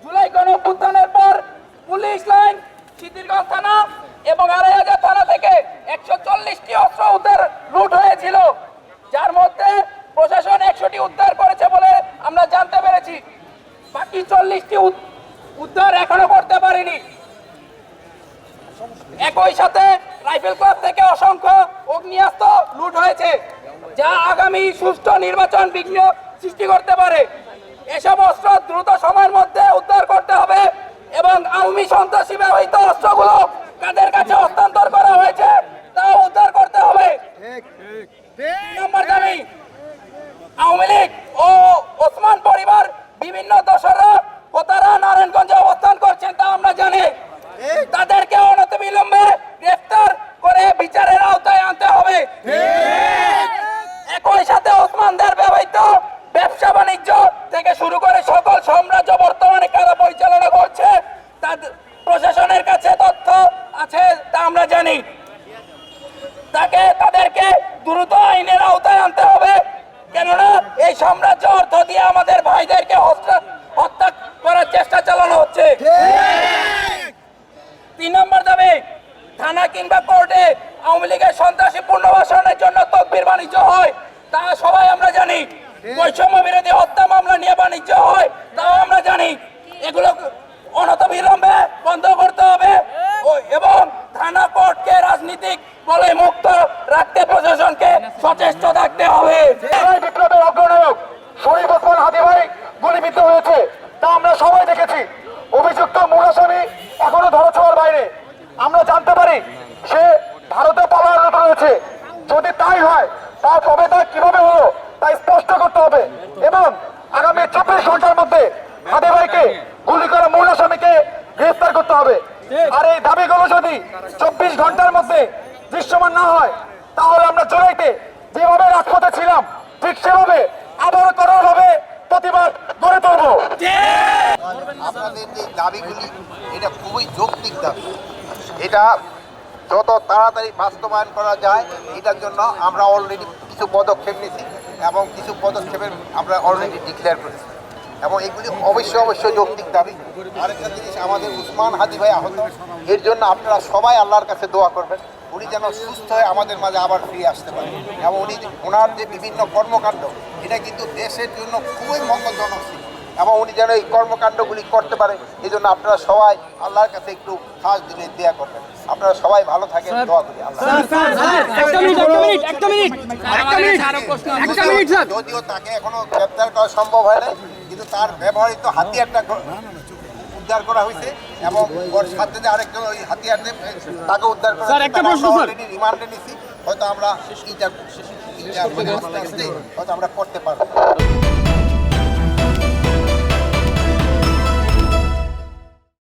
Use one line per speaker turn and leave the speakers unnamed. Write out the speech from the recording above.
জুলাই গণঅভ্যুত্থানের পর police line, Siddhirganj থানা এবং ২৫০০ থানা থেকে ১৪০টি অস্ত্র উদ্ধার লুট হয়েছিল, যার মধ্যে প্রশাসন ১০০টি উদ্ধার করেছে বলে আমরা জানতে পেরেছি। বাকি ৪০টি উদ্ধার এখনো করতে পারেনি। একই সাথে রাইফেল ক্লাব থেকে অসংখ্য অগ্নিয়াস্ত্র লুট হয়েছে, যা আগামী সুষ্ঠু নির্বাচন বিঘ্ন সৃষ্টি করতে পারে। এসব অস্ত্র দ্রুত সময়ের মধ্যে উদ্ধার করতে হবে এবং আওয়ামী সন্ত্রাসী ব্যবহৃত অস্ত্রগুলো কাদের কাছে হস্তান্তর করা হয়েছে তা উদ্ধার করতে হবে। নম্বর দাবি, আওয়ামী লীগ ও ওসমান পরিবার বিভিন্ন দোসররা কোতারা নারায়ণগঞ্জে অবস্থান করছেন তা আমরা জানি। তাদেরকে অনতিবিলম্বে গ্রেফতার করে বিচারের আওতায় আনতে হবে। একই সাথে ওসমানদের ব্যবহৃত ব্যবসা বাণিজ্য থেকে শুরু করে সকল সাম্রাজ্য বর্তমানে কারা পরিচালনা করছে তাদের প্রশাসনের কাছে তথ্য আছে তা আমরা জানি। তাদেরকে দ্রুত আইনের আওতায় আনতে হবে, কেননা এই সাম্রাজ্য অর্থ দিয়ে আমাদের ভাইদেরকে হত্যা করার চেষ্টা চালানো হচ্ছে। ৩ নম্বর দাবি, থানা কিংবা কোর্টে আওয়ামী লীগের সন্ত্রাসী পুনর্বাসনের জন্য তকবির বাণিজ্য হয় তা সবাই আমরা জানি। বৈষম্য বিরোধী হত্যা মামলা নিয়ে বাণিজ্য হয় তাও আমরা জানি। এগুলো অনতিবিলম্বে বন্ধ করতে হবে এবং থানা কোর্টকে রাজনীতিক বলে মুক্ত রাখতে প্রশাসনকে সচেষ্ট থাকতে হবে।
বিপ্লবের অগ্রনায়ক শরীফ ওসমান হাদি ভাই গুলিবিদ্ধ হয়েছে তা আমরা সবাই দেখেছি। অভিযুক্ত মূল আসামি এখনো ধরাছোঁয়ার বাইরে। আমরা জানতে পারি সে ভারতে পলায়নরত রয়েছে। যদি তাই হয় তবে তা কিভাবে হলো তা স্পষ্ট করতে হবে এবং আগামী ২৪ ঘন্টার মধ্যে হাদি ভাইকে গুলি করা মূল আসামিকে গ্রেফতার করতে হবে। আর এই দাবিগুলো যদি ২৪ ঘন্টার মধ্যে দৃশ্যমান না হয় তাহলে আমরা জুলাইতে যেভাবে রাজপথে ছিলাম ঠিক সেভাবে আবারও কঠোরভাবে প্রতিবাদ গড়ে তুলব।
আপনাদের যে দাবিগুলি এটা খুবই যৌক্তিক দাবি। এটা যত তাড়াতাড়ি বাস্তবায়ন করা যায় এটার জন্য আমরা অলরেডি কিছু পদক্ষেপ নিয়েছি এবং কিছু পদক্ষেপের আমরা অলরেডি ডিক্লেয়ার করেছি এবং এগুলি অবশ্যই যৌক্তিক দাবি। আরেকটা জিনিস, আমাদের উসমান হাদি ভাই আহত, এর জন্য আপনারা সবাই আল্লাহর কাছে দোয়া করবেন উনি যেন সুস্থ হয়ে আমাদের মাঝে আবার ফিরে আসতে পারেন এবং ওনার যে বিভিন্ন কর্মকাণ্ড এটা কিন্তু দেশের জন্য খুবই মঙ্গলজনক ছিল এবং উনি যেন এই কর্মকাণ্ডগুলি করতে পারে এই জন্য আপনারা সবাই আল্লাহর কাছে একটু খাস দিলে দেয়া করবেন। আপনারা সবাই ভালো থাকেন, দোয়া করি। যদিও তাকে এখনো গ্রেপ্তার করা সম্ভব হয় না, কিন্তু তার ব্যবহৃত হাতিয়ারটা উদ্ধার করা হয়েছে এবং ওর সাথে যে আরেকজন ওই হাতিয়ার তাকে উদ্ধার করা রিমান্ডে নিছি। হয়তো আমরা হয়তো আমরা করতে পারবো।